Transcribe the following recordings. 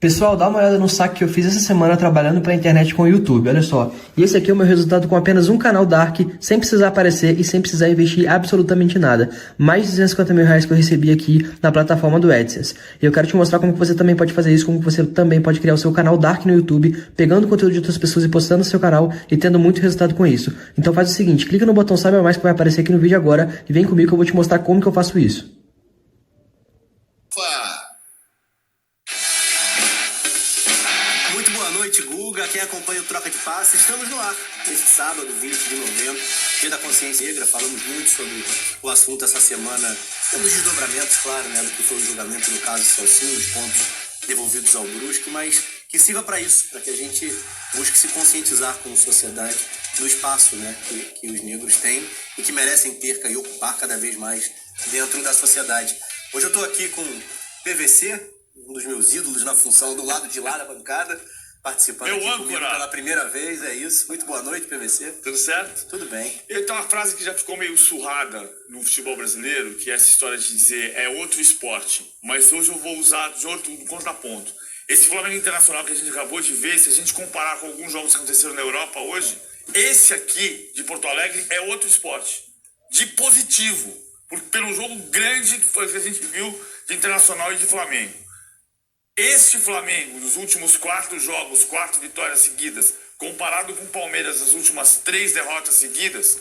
Pessoal, dá uma olhada no saque que eu fiz essa semana trabalhando pra internet com o YouTube, olha só. E esse aqui é o meu resultado com apenas um canal Dark, sem precisar aparecer e sem precisar investir absolutamente nada. Mais de 250 mil reais que eu recebi aqui na plataforma do AdSense. E eu quero te mostrar como que você também pode fazer isso, como que você também pode criar o seu canal Dark no YouTube, pegando conteúdo de outras pessoas e postando no seu canal e tendo muito resultado com isso. Então faz o seguinte, clica no botão Saiba Mais que vai aparecer aqui no vídeo agora e vem comigo que eu vou te mostrar como que eu faço isso. Muito boa noite, Guga. Quem acompanha o Troca de Passe, estamos no ar. Neste sábado, 20 de novembro, Dia da Consciência Negra. Falamos muito sobre o assunto essa semana, pelos desdobramentos, claro, né, do que foi o julgamento no caso Celcinho, os pontos devolvidos ao Brusque, mas que sirva para isso, para que a gente busque se conscientizar como sociedade do espaço, né, que os negros têm e que merecem ter e ocupar cada vez mais dentro da sociedade. Hoje eu estou aqui com PVC, um dos meus ídolos na função do lado de lá da bancada, participando Meu aqui âncora. comigo pela primeira vez, é isso. Muito boa noite, PVC. Tudo certo? Tudo bem. E tem uma frase que já ficou meio surrada no futebol brasileiro, que é essa história de dizer é outro esporte. Mas hoje eu vou usar de outro contraponto. Esse Flamengo Internacional que a gente acabou de ver, se a gente comparar com alguns jogos que aconteceram na Europa hoje, esse aqui de Porto Alegre é outro esporte. De positivo. Pelo jogo grande que foi que a gente viu de Internacional e de Flamengo. Este Flamengo, nos últimos 4 jogos, 4 vitórias seguidas, comparado com o Palmeiras, nas últimas 3 derrotas seguidas,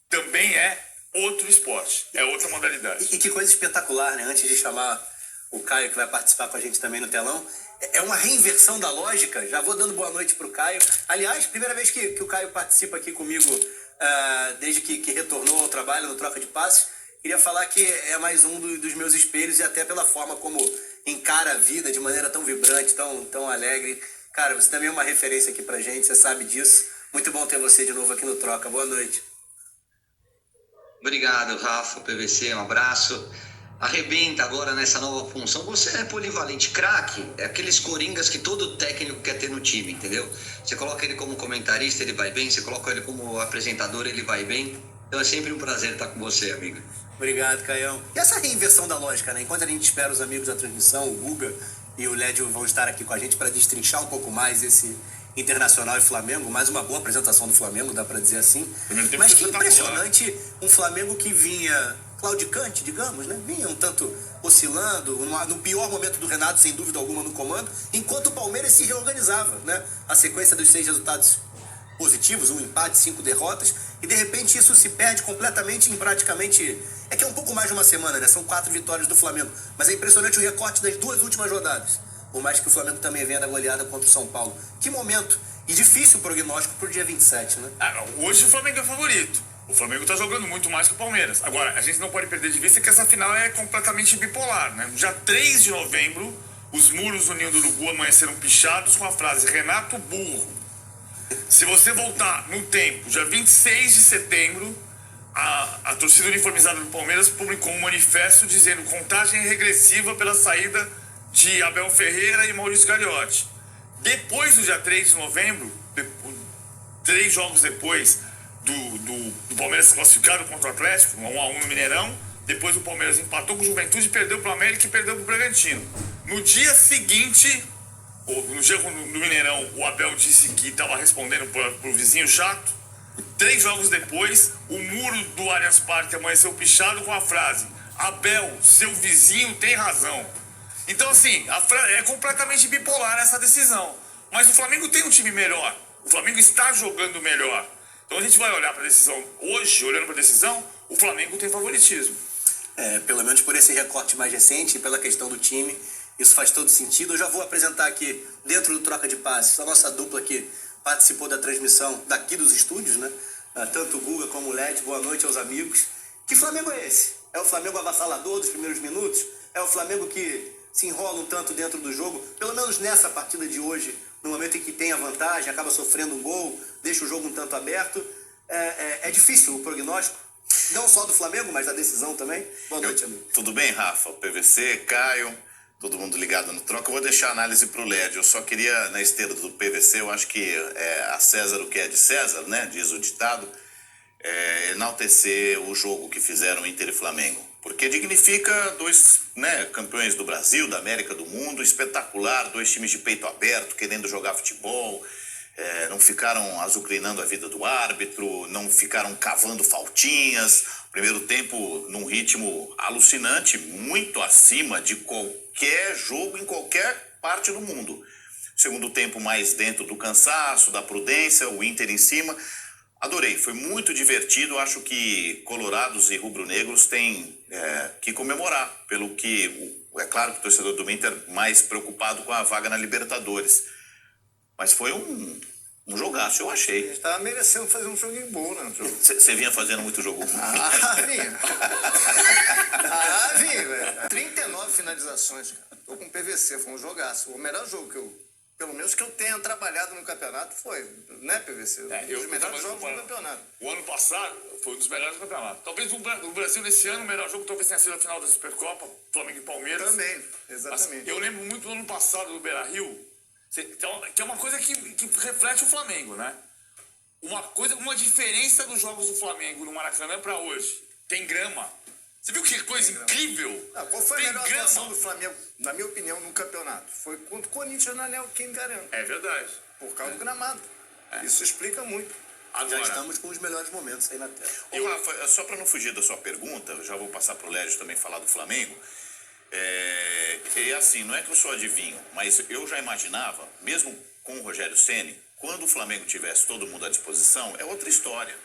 também é outro esporte, é outra modalidade. E que coisa espetacular, né? Antes de chamar o Caio, que vai participar com a gente também no telão, é uma reinversão da lógica. Já vou dando boa noite pro Caio. Aliás, primeira vez que o Caio participa aqui comigo, desde que retornou ao trabalho no Troca de Passes. Queria falar que é mais um dos meus espelhos e até pela forma como encara a vida de maneira tão vibrante, tão alegre. Cara, você também é uma referência aqui pra gente, você sabe disso. Muito bom ter você de novo aqui no Troca. Boa noite. Obrigado, Rafa, PVC, um abraço. Arrebenta agora nessa nova função. Você é polivalente, craque. É aqueles coringas que todo técnico quer ter no time, entendeu? Você coloca ele como comentarista, ele vai bem. Você coloca ele como apresentador, ele vai bem. Então é sempre um prazer estar com você, amigo. Obrigado, Caião. E essa reinversão da lógica, né? Enquanto a gente espera os amigos da transmissão, o Guga e o Lédio vão estar aqui com a gente para destrinchar um pouco mais esse Internacional e Flamengo. Mais uma boa apresentação do Flamengo, dá para dizer assim. Mas que impressionante, um Flamengo que vinha claudicante, digamos, né? Vinha um tanto oscilando, no pior momento do Renato, sem dúvida alguma, no comando, enquanto o Palmeiras se reorganizava, né? A sequência dos 6 resultados positivos, 1 empate, 5 derrotas, e de repente isso se perde completamente em praticamente... É que é um pouco mais de uma semana, né? São 4 vitórias do Flamengo, mas é impressionante o recorte das 2 últimas rodadas, por mais que o Flamengo também venha da goleada contra o São Paulo. Que momento! E difícil o prognóstico pro dia 27, né? Hoje o Flamengo é favorito. O Flamengo tá jogando muito mais que o Palmeiras. Agora, a gente não pode perder de vista que essa final é completamente bipolar, né? No dia 3 de novembro, os muros do Ninho do Urubu amanheceram pichados com a frase Renato burro. Se você voltar no tempo, dia 26 de setembro, a torcida uniformizada do Palmeiras publicou um manifesto dizendo contagem regressiva pela saída de Abel Ferreira e Maurício Gagliotti. Depois do dia 3 de novembro, 3 jogos depois do Palmeiras classificado contra o Atlético, 1-1 no Mineirão, depois o Palmeiras empatou com o Juventude, perdeu para o América e perdeu para o Bragantino. No dia seguinte... No dia no Mineirão, o Abel disse que estava respondendo pro vizinho chato. 3 jogos depois, o muro do Allianz Parque amanheceu pichado com a frase Abel, seu vizinho tem razão. Então, assim, é completamente bipolar essa decisão. Mas o Flamengo tem um time melhor. O Flamengo está jogando melhor. Então a gente vai olhar para a decisão hoje, olhando para a decisão, o Flamengo tem favoritismo. Pelo menos por esse recorte mais recente e pela questão do time. Isso faz todo sentido. Eu já vou apresentar aqui, dentro do Troca de Passes, a nossa dupla que participou da transmissão daqui dos estúdios, né? Tanto o Guga como o Led. Boa noite aos amigos. Que Flamengo é esse? É o Flamengo avassalador dos primeiros minutos? É o Flamengo que se enrola um tanto dentro do jogo? Pelo menos nessa partida de hoje, no momento em que tem a vantagem, acaba sofrendo um gol, deixa o jogo um tanto aberto. É difícil o prognóstico, não só do Flamengo, mas da decisão também. Boa noite, amigo. Tudo bem, Rafa? PVC, Caio... Todo mundo ligado no Troca. Eu vou deixar a análise para o Led. Eu só queria, na esteira do PVC, eu acho que a César o que é de César, né? Diz o ditado, enaltecer o jogo que fizeram Inter e Flamengo. Porque dignifica dois, né, campeões do Brasil, da América, do mundo, espetacular, dois times de peito aberto, querendo jogar futebol, não ficaram azucrinando a vida do árbitro, não ficaram cavando faltinhas. Primeiro tempo num ritmo alucinante, muito acima de qualquer jogo em qualquer parte do mundo. Segundo tempo mais dentro do cansaço, da prudência, o Inter em cima. Adorei, foi muito divertido. Acho que colorados e rubro-negros têm que comemorar, pelo que, é claro que o torcedor do Inter mais preocupado com a vaga na Libertadores. Mas foi um jogaço, eu achei. A gente estava merecendo fazer um joguinho bom, né? Você vinha fazendo muito jogo. Vinha. Vinha, velho. 39 finalizações, cara. Tô com PVC, foi um jogaço. O melhor jogo pelo menos que eu tenha trabalhado no campeonato foi, né, PVC? Eu os melhores jogos do campeonato. O ano passado foi um dos melhores do campeonato. Talvez no Brasil, nesse ano, o melhor jogo talvez tenha sido a final da Supercopa, Flamengo e Palmeiras. Também, exatamente. Assim, eu lembro muito do ano passado do Beira-Rio, que é uma coisa que reflete o Flamengo, né? Uma diferença dos jogos do Flamengo no Maracanã para hoje. Tem grama. Você viu que coisa incrível? Qual foi a melhor atuação do Flamengo, na minha opinião, no campeonato? Foi contra o Corinthians na Neoquímica Arena. É verdade. Por causa do gramado. Isso explica muito. Já estamos com os melhores momentos aí na Terra. Rafa, só para não fugir da sua pergunta, eu já vou passar para o Légio também falar do Flamengo. E assim, não é que eu sou adivinho, mas eu já imaginava, mesmo com o Rogério Ceni, quando o Flamengo tivesse todo mundo à disposição, é outra história.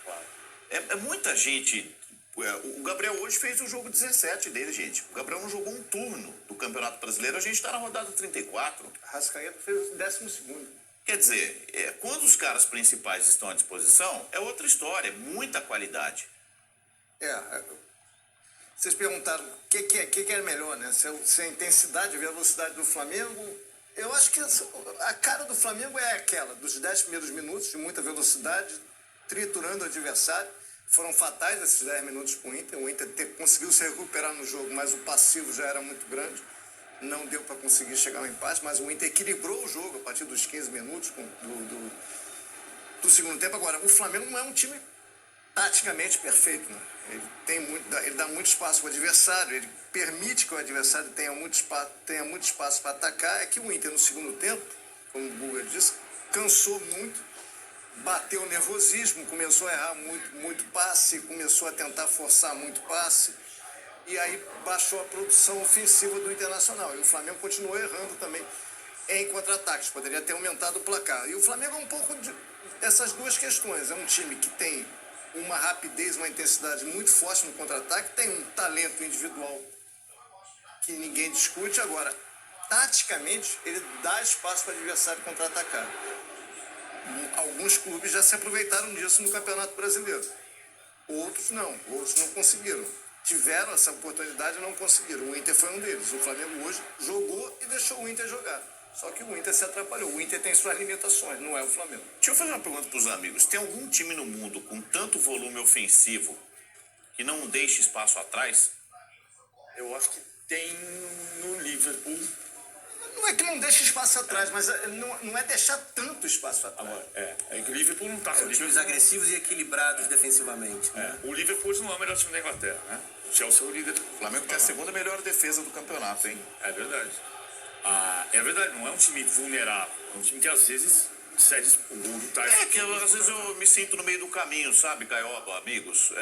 É muita gente. O Gabriel hoje fez o jogo 17 dele, gente. O Gabriel não jogou um turno do Campeonato Brasileiro, a gente está na rodada 34. Rascaeta fez o 12º. Quer dizer, quando os caras principais estão à disposição, é outra história, é muita qualidade. Vocês perguntaram o que é melhor, né? Se a intensidade e a velocidade do Flamengo. Eu acho que a cara do Flamengo é aquela, dos 10 primeiros minutos, de muita velocidade, triturando o adversário. Foram fatais esses 10 minutos para o Inter. O Inter conseguiu se recuperar no jogo, mas o passivo já era muito grande. Não deu para conseguir chegar ao empate, mas o Inter equilibrou o jogo a partir dos 15 minutos do segundo tempo. Agora, o Flamengo não é um time taticamente perfeito, né? Ele dá muito espaço para o adversário, ele permite que o adversário tenha muito espaço para atacar. É que o Inter, no segundo tempo, como o Guga disse, cansou muito. Bateu o nervosismo, começou a errar muito passe, começou a tentar forçar muito passe, e aí baixou a produção ofensiva do Internacional. E o Flamengo continuou errando também em contra-ataques, poderia ter aumentado o placar. E o Flamengo é um pouco dessas duas questões. É um time que tem uma rapidez, uma intensidade muito forte no contra-ataque, tem um talento individual que ninguém discute. Agora, taticamente, ele dá espaço para o adversário contra-atacar. Alguns clubes já se aproveitaram disso no Campeonato Brasileiro. Outros não conseguiram. Tiveram essa oportunidade e não conseguiram. O Inter foi um deles. O Flamengo hoje jogou e deixou o Inter jogar. Só que o Inter se atrapalhou. O Inter tem suas limitações, não é o Flamengo. Deixa eu fazer uma pergunta para os amigos. Tem algum time no mundo com tanto volume ofensivo que não deixe espaço atrás? Eu acho que tem no Liverpool. Não é que não deixa espaço atrás, mas não é deixar tanto espaço atrás. Agora, é que o Liverpool não está. Times agressivos e equilibrados defensivamente. O Liverpool não é o melhor time da Inglaterra, né? O Chelsea é o líder. O Flamengo tem a segunda melhor defesa do campeonato, hein? É verdade. É verdade, não é um time vulnerável. É um time que às vezes cede o gol do Tyson. Às vezes eu me sinto no meio do caminho, sabe, Caioba, amigos?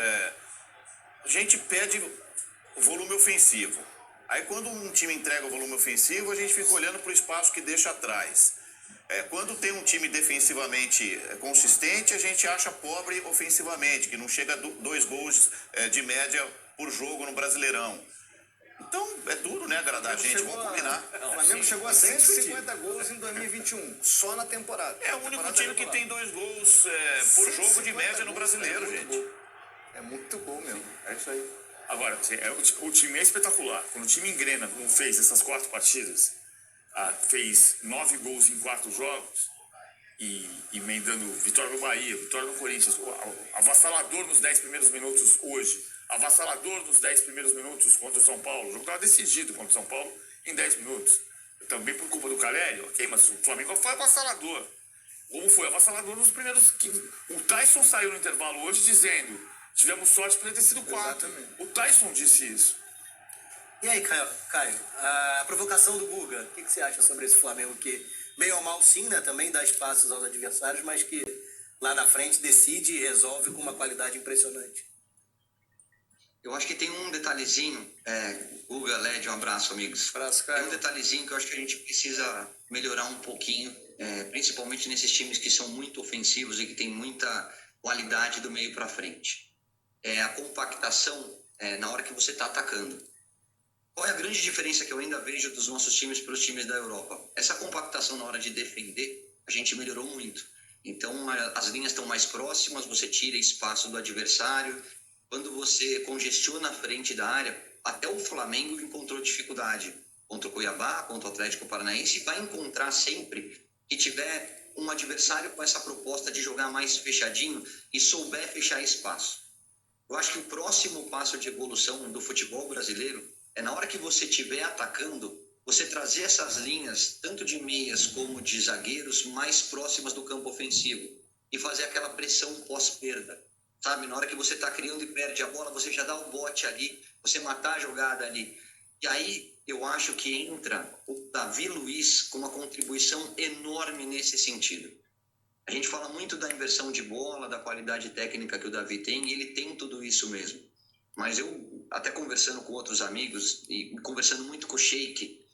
A gente pede volume ofensivo. Aí quando um time entrega o volume ofensivo, a gente fica olhando para o espaço que deixa atrás. Quando tem um time defensivamente consistente, a gente acha pobre ofensivamente, que não chega a 2 gols de média por jogo no Brasileirão. Então, é duro, né, agradar a gente, vamos combinar. O Flamengo chegou a 150 gols em 2021, só na temporada. É o único time que tem 2 gols por jogo de média no Brasileiro, gente. É muito bom mesmo. É isso aí. Agora, o time é espetacular. Quando o time engrena, como fez essas 4 partidas, fez 9 gols em 4 jogos, e emendando vitória no Bahia, vitória no Corinthians, avassalador nos 10 primeiros minutos hoje, avassalador nos 10 primeiros minutos contra o São Paulo. O jogo estava decidido contra o São Paulo em 10 minutos. Também por culpa do Caleri, ok, mas o Flamengo foi avassalador. Como foi avassalador nos primeiros 15. O Tyson saiu no intervalo hoje dizendo: tivemos sorte por ter sido 4. Exatamente. O Tyson disse isso. E aí, Caio, a provocação do Guga, o que você acha sobre esse Flamengo que, bem ou mal, sim, né, também dá espaços aos adversários, mas que lá na frente decide e resolve com uma qualidade impressionante? Eu acho que tem um detalhezinho, Guga, Led, um abraço, amigos. Abraço, Tem Caio. um detalhezinho que eu acho que a gente precisa melhorar um pouquinho, principalmente nesses times que são muito ofensivos e que tem muita qualidade do meio para frente. É a compactação na hora que você está atacando. Qual é a grande diferença que eu ainda vejo dos nossos times para os times da Europa? Essa compactação na hora de defender, a gente melhorou muito. Então, as linhas estão mais próximas, você tira espaço do adversário. Quando você congestiona a frente da área, até o Flamengo encontrou dificuldade contra o Cuiabá, contra o Atlético Paranaense, e vai encontrar sempre que tiver um adversário com essa proposta de jogar mais fechadinho e souber fechar espaço. Eu acho que o próximo passo de evolução do futebol brasileiro é na hora que você estiver atacando, você trazer essas linhas, tanto de meias como de zagueiros, mais próximas do campo ofensivo e fazer aquela pressão pós-perda. Sabe, na hora que você está criando e perde a bola, você já dá o bote ali, você matar a jogada ali. E aí eu acho que entra o Davi Luiz com uma contribuição enorme nesse sentido. A gente fala muito da inversão de bola, da qualidade técnica que o Davi tem, e ele tem tudo isso mesmo. Mas eu, até conversando com outros amigos, e conversando muito com o Sheik,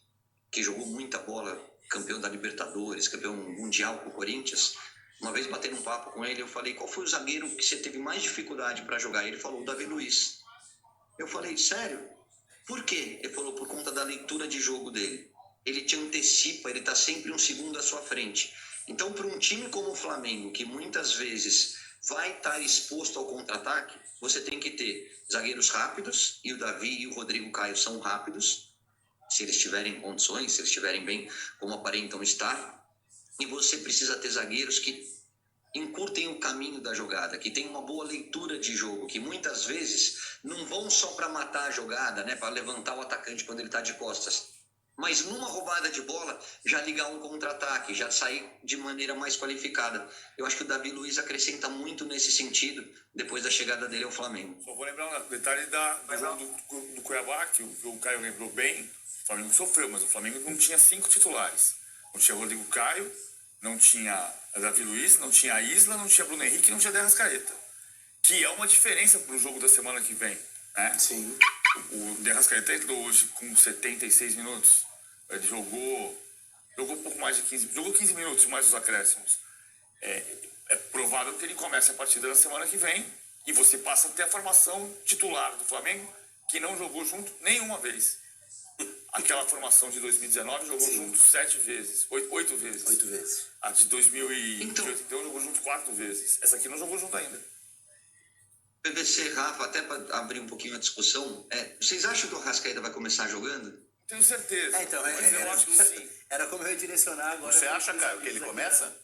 que jogou muita bola, campeão da Libertadores, campeão mundial com o Corinthians, uma vez batendo um papo com ele, eu falei, qual foi o zagueiro que você teve mais dificuldade para jogar? Ele falou, o Davi Luiz. Eu falei, sério? Por quê? Ele falou, por conta da leitura de jogo dele. Ele te antecipa, ele está sempre um segundo à sua frente. Então, para um time como o Flamengo, que muitas vezes vai estar exposto ao contra-ataque, você tem que ter zagueiros rápidos, e o Davi e o Rodrigo Caio são rápidos, se eles tiverem condições, se eles estiverem bem, como aparentam estar, e você precisa ter zagueiros que encurtem o caminho da jogada, que tenham uma boa leitura de jogo, que muitas vezes não vão só para matar a jogada, né, para levantar o atacante quando ele está de costas, mas numa roubada de bola, já ligar um contra-ataque, já sair de maneira mais qualificada. Eu acho que o Davi Luiz acrescenta muito nesse sentido, depois da chegada dele ao Flamengo. Só vou lembrar um detalhe do jogo do Cuiabá, que o Caio lembrou bem. O Flamengo sofreu, mas o Flamengo não tinha 5 titulares. Não tinha Rodrigo Caio, não tinha Davi Luiz, não tinha Isla, não tinha Bruno Henrique, não tinha De Arrascaeta. Que é uma diferença para o jogo da semana que vem, né? Sim. O De Arrascaeta entrou hoje com 76 minutos. Ele jogou um pouco mais de 15 minutos. Jogou 15 minutos mais os acréscimos. É provável que ele comece a partida na semana que vem e você passa a ter a formação titular do Flamengo, que não jogou junto nenhuma vez. Aquela formação de 2019 jogou junto 7 vezes, 8 vezes. 8 vezes. A de 2021 jogou junto 4 vezes. Essa aqui não jogou junto ainda. PVC, Rafa, até para abrir um pouquinho a discussão, vocês acham que o Arrascaeta vai começar jogando? Tenho certeza. Então, mas eu acho que sim. Era como eu ia direcionar agora. Você acha, Caio, que ele começa?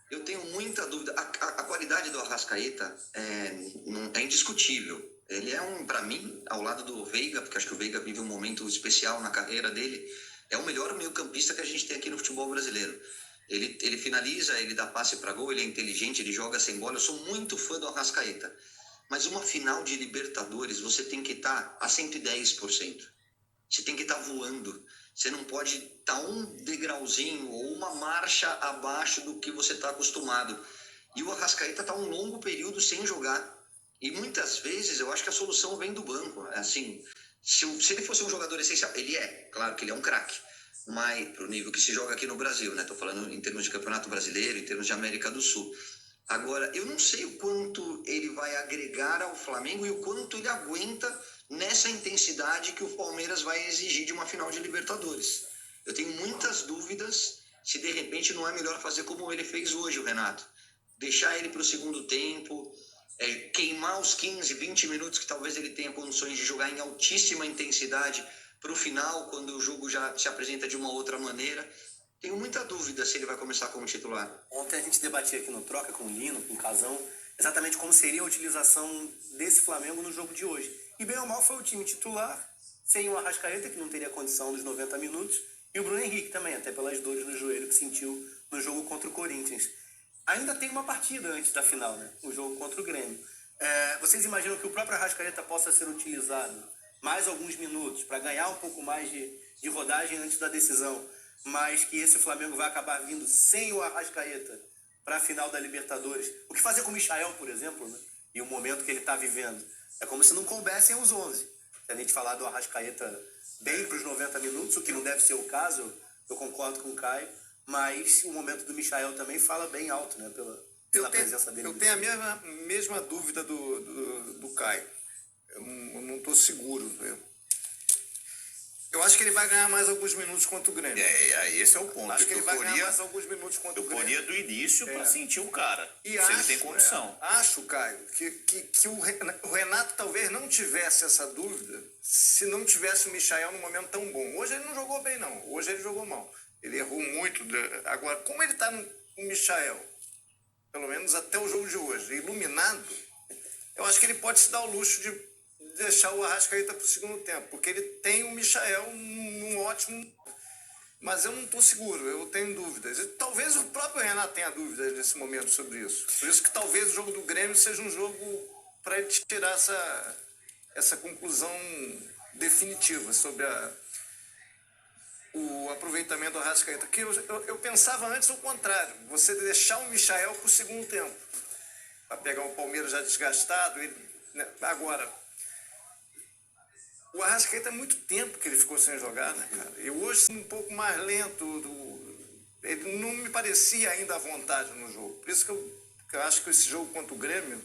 Eu tenho muita dúvida. A qualidade do Arrascaeta não é indiscutível. Ele é para mim, ao lado do Veiga, porque acho que o Veiga vive um momento especial na carreira dele, é o melhor meio-campista que a gente tem aqui no futebol brasileiro. Ele finaliza, ele dá passe para gol, ele é inteligente, ele joga sem bola. Eu sou muito fã do Arrascaeta. Mas uma final de Libertadores, você tem que estar a 110%. Você tem que estar voando. Você não pode estar um degrauzinho ou uma marcha abaixo do que você está acostumado. E o Arrascaeta está um longo período sem jogar. E muitas vezes eu acho que a solução vem do banco. Assim, se ele fosse um jogador essencial, ele claro que ele é um craque. Mas para o nível que se joga aqui no Brasil, né? Estou falando em termos de Campeonato Brasileiro, em termos de América do Sul. Agora, eu não sei o quanto ele vai agregar ao Flamengo e o quanto ele aguenta nessa intensidade que o Palmeiras vai exigir de uma final de Libertadores. Eu tenho muitas dúvidas se de repente não é melhor fazer como ele fez hoje, o Renato. Deixar ele para o segundo tempo, queimar os 15, 20 minutos que talvez ele tenha condições de jogar em altíssima intensidade para o final, quando o jogo já se apresenta de uma outra maneira. Tenho muita dúvida se ele vai começar como titular. Ontem a gente debatia aqui no Troca com o Lino, com o Casão, exatamente como seria a utilização desse Flamengo no jogo de hoje. E bem ou mal foi o time titular, sem o Arrascaeta, que não teria condição dos 90 minutos, e o Bruno Henrique também, até pelas dores no joelho que sentiu no jogo contra o Corinthians. Ainda tem uma partida antes da final, né? O jogo contra o Grêmio. Vocês imaginam que o próprio Arrascaeta possa ser utilizado mais alguns minutos, para ganhar um pouco mais de rodagem antes da decisão, mas que esse Flamengo vai acabar vindo sem o Arrascaeta para a final da Libertadores. O que fazer com o Michael, por exemplo, né? E o momento que ele está vivendo. É como se não coubessem os 11. Se a gente falar do Arrascaeta bem para os 90 minutos, o que não deve ser o caso, eu concordo com o Caio, mas o momento do Michael também fala bem alto, né? Pela presença dele. Eu tenho a mesma dúvida do Caio. Eu não estou seguro. Eu acho que ele vai ganhar mais alguns minutos contra o Grêmio. Esse é o ponto. Acho que ele vai ganhar mais alguns minutos contra o Grêmio. Eu poria do início para sentir o cara, e se ele tem condição. Acho, Caio, que o Renato talvez não tivesse essa dúvida se não tivesse o Michael num momento tão bom. Hoje ele não jogou bem, não. Hoje ele jogou mal. Ele errou muito. Agora, como ele está no Michael, pelo menos até o jogo de hoje, iluminado, eu acho que ele pode se dar o luxo de deixar o Arrascaeta para o segundo tempo, porque ele tem o Michael num ótimo... Mas eu não estou seguro, eu tenho dúvidas. E talvez o próprio Renato tenha dúvidas nesse momento sobre isso. Por isso que talvez o jogo do Grêmio seja um jogo para ele tirar essa conclusão definitiva sobre o aproveitamento do Arrascaeta. Que eu pensava antes o contrário, você deixar o Michael para o segundo tempo, para pegar o Palmeiras já desgastado. Agora, o Arrascaeta é muito tempo que ele ficou sem jogar, né, cara? E hoje um pouco mais lento, ele não me parecia ainda à vontade no jogo. Por isso que eu acho que esse jogo contra o Grêmio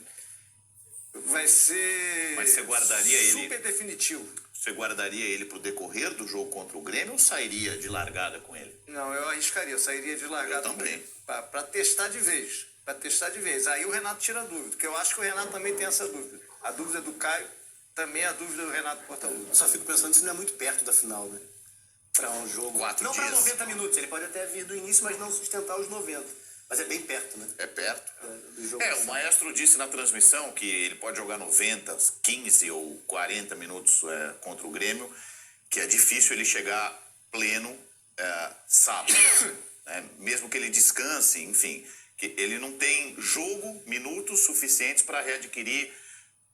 vai ser Mas você guardaria super definitivo. Você guardaria ele para o decorrer do jogo contra o Grêmio ou sairia de largada com ele? Não, eu arriscaria, eu sairia de largada Eu também. para testar de vez. Para testar de vez. Aí o Renato tira a dúvida, porque eu acho que o Renato também tem essa dúvida. A dúvida do Caio, também a dúvida do Renato Portaluppi. Eu só fico pensando se não é muito perto da final, né? Para um jogo. 4 não dias. para 90 minutos, ele pode até vir do início, mas não sustentar os 90. Mas é bem perto, né? É perto. Do jogo. O maestro disse na transmissão que ele pode jogar 90, 15 ou 40 minutos contra o Grêmio, que é difícil ele chegar pleno sábado. Né? Mesmo que ele descanse, enfim, que ele não tem jogo, minutos suficientes para readquirir.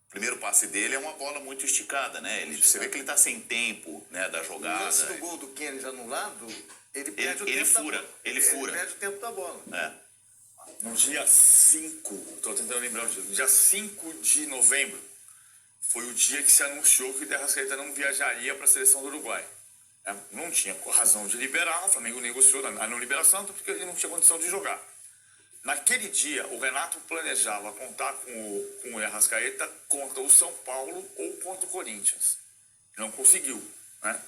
O primeiro passe dele é uma bola muito esticada, né? Você vê que ele está sem tempo, né, da jogada. O lance do gol do Kennedy anulado, ele perde o tempo da bola. Ele fura. Ele perde o tempo da bola. No dia 5, estou tentando lembrar o dia, no dia 5 de novembro, foi o dia que se anunciou que o De Arrascaeta não viajaria para a seleção do Uruguai. Não tinha razão de liberar, o Flamengo negociou a não liberação, porque ele não tinha condição de jogar. Naquele dia, o Renato planejava contar com o Arrascaeta contra o São Paulo ou contra o Corinthians. Não conseguiu, né?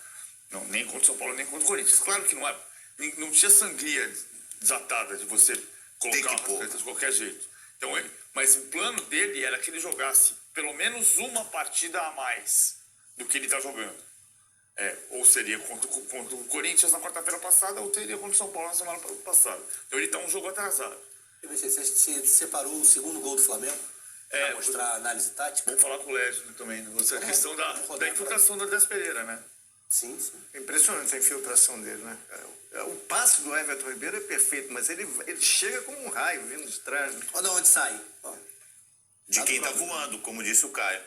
Não, nem contra o São Paulo, nem contra o Corinthians. Claro que não tinha sangria desatada de você colocar o Arrascaeta de qualquer jeito. Então, mas o plano dele era que ele jogasse pelo menos uma partida a mais do que ele está jogando. Ou seria contra o Corinthians na quarta-feira passada, ou teria contra o São Paulo na semana passada. Então ele está um jogo atrasado. Você separou o segundo gol do Flamengo para mostrar a análise tática? Vamos falar com o Légio também. A questão da infiltração do Andrés Pereira, né? Sim. Impressionante a infiltração dele, né? O passe do Everton Ribeiro é perfeito, mas ele chega como um raio vindo de trás. Né? Olha onde sai. De quem está voando, como disse o Caio.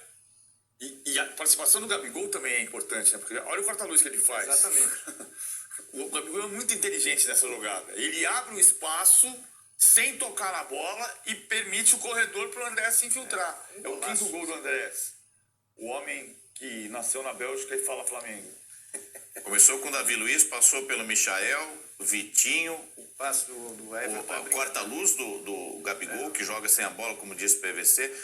E a participação do Gabigol também é importante, né? Porque olha o corta-luz que ele faz. Exatamente. O Gabigol é muito inteligente nessa jogada. Ele abre um espaço sem tocar na bola e permite o corredor para o Andrés se infiltrar. É o quinto gol do Andrés. O homem que nasceu na Bélgica e fala Flamengo. Começou com o Davi Luiz, passou pelo Michael, Vitinho, o passe do Everton. O corta-luz do Gabigol, que joga sem a bola, como disse o PVC.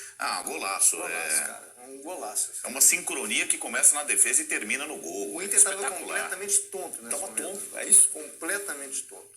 Golaço. Cara. Um golaço. É uma sincronia que começa na defesa e termina no gol. O Inter estava completamente tonto nesse momento. Tonto, é isso? Completamente tonto.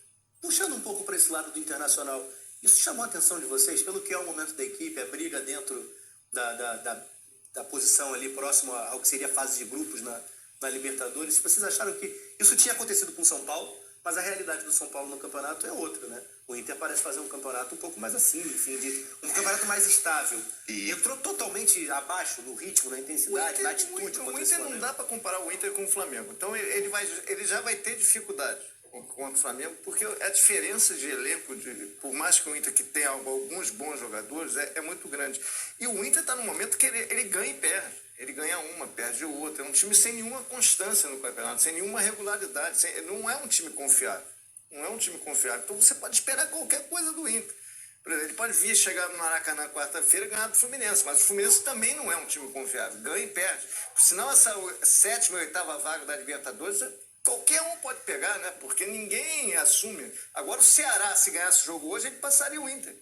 Puxando um pouco para esse lado do Internacional, isso chamou a atenção de vocês pelo que é o momento da equipe, a briga dentro da posição ali próximo ao que seria a fase de grupos na Libertadores? Vocês acharam que isso tinha acontecido com o São Paulo, mas a realidade do São Paulo no campeonato é outra, né? O Inter parece fazer um campeonato um pouco mais assim, enfim, um campeonato mais estável. E entrou totalmente abaixo no ritmo, na intensidade, na atitude. O Inter não dá para comparar o Inter com o Flamengo. Então ele já vai ter dificuldade contra o Flamengo, porque a diferença de elenco, por mais que o Inter que tenha alguns bons jogadores, é muito grande. E o Inter está no momento que ele ganha e perde. Ele ganha uma, perde outra. É um time sem nenhuma constância no campeonato, sem nenhuma regularidade. Não é um time confiável. Não é um time confiável. Então você pode esperar qualquer coisa do Inter. Por exemplo, ele pode vir chegar no Maracanã quarta-feira e ganhar do Fluminense, mas o Fluminense também não é um time confiável. Ganha e perde. Senão essa 7ª e 8ª vaga da Libertadores, qualquer um pode pegar, né? Porque ninguém assume. Agora o Ceará, se ganhasse o jogo hoje, ele passaria o Inter.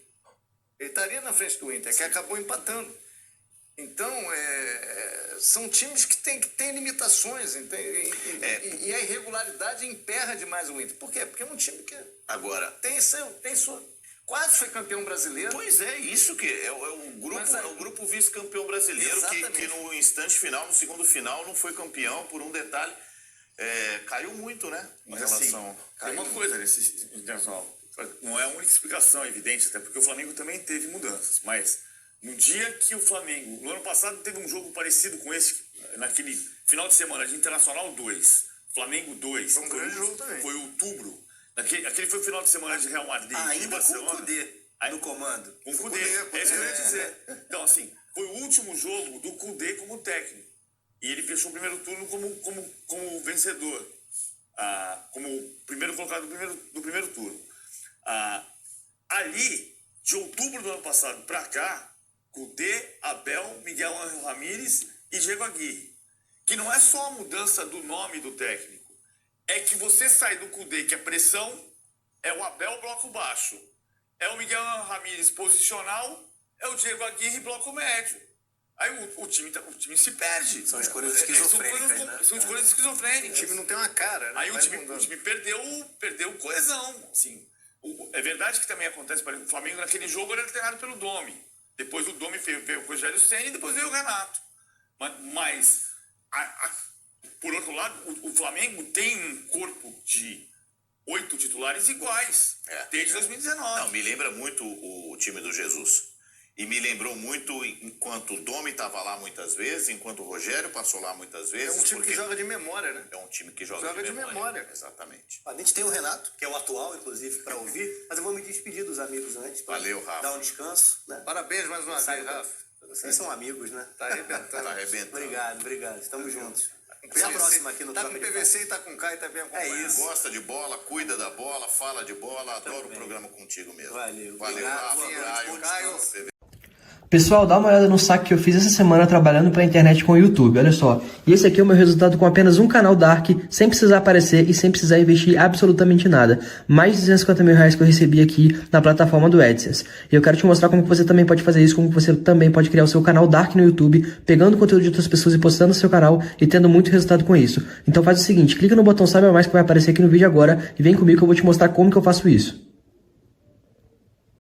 Ele estaria na frente do Inter, que acabou empatando. Então, são times que têm limitações, e a irregularidade emperra demais o Inter. Por quê? Porque é um time que Agora, tem sua... Quase foi campeão brasileiro. pois é, isso que é o grupo vice-campeão brasileiro que no instante final, no segundo final, não foi campeão por um detalhe. Caiu muito, né? Em Mas relação. assim, tem uma coisa nesse internacional. Não é a única explicação evidente, até porque o Flamengo também teve mudanças. Mas no dia que o Flamengo, no ano passado, teve um jogo parecido com esse, naquele final de semana de Internacional 2, Flamengo 2. Foi um grande jogo também. Foi outubro. Aquele foi o final de semana de Real Madrid. Ainda com o Cudê no comando. Com o Cudê. É isso que eu ia dizer. Então, assim, foi o último jogo do Cudê como técnico. E ele fechou o primeiro turno como vencedor. Como primeiro colocado do primeiro turno. Ali, de outubro do ano passado para cá, Cudê, Abel, Miguel Ángel Ramírez e Diego Aguirre. Que não é só a mudança do nome do técnico. É que você sai do Cudê, que é pressão, é o Abel bloco baixo. É o Miguel Ramírez posicional, é o Diego Aguirre bloco médio. Aí o time se perde. São escolhas esquizofrênicas, né? São escolhas esquizofrênicas. O time não tem uma cara, né? Aí o time perdeu coesão. Assim. É verdade que também acontece, por exemplo, o Flamengo naquele jogo era treinado pelo Domi. Depois o Domi veio o Rogério Ceni e depois veio o Renato. Mas por outro lado, o Flamengo tem um corpo de 8 titulares iguais desde 2019. Não, me lembra muito o time do Jesus. E me lembrou muito enquanto o Domi estava lá muitas vezes, enquanto o Rogério passou lá muitas vezes. É um time que joga de memória, né? É um time que joga de memória. Exatamente. A gente tem o Renato, que é o atual, inclusive, para ouvir, mas eu vou me despedir dos amigos antes. Valeu, Rafa. Dar um descanso, né? Parabéns mais uma vez, Rafa. Vocês são amigos, né? Tá arrebentando. Tá arrebentando. Obrigado. Estamos juntos. Até a próxima aqui no Tá Troca com de PVC e tá com K e tá bem acompanhado. É isso. Gosta de bola, cuida da bola, fala de bola. Adoro o programa contigo mesmo. Valeu. Valeu, Obrigado. Rafa, Caio. Pessoal, dá uma olhada no saque que eu fiz essa semana trabalhando pra internet com o YouTube, olha só. E esse aqui é o meu resultado com apenas um canal Dark, sem precisar aparecer e sem precisar investir absolutamente nada. Mais de 250 mil reais que eu recebi aqui na plataforma do AdSense. E eu quero te mostrar como que você também pode fazer isso, como que você também pode criar o seu canal Dark no YouTube, pegando conteúdo de outras pessoas e postando no seu canal e tendo muito resultado com isso. Então faz o seguinte, clica no botão Saiba Mais que vai aparecer aqui no vídeo agora e vem comigo que eu vou te mostrar como que eu faço isso.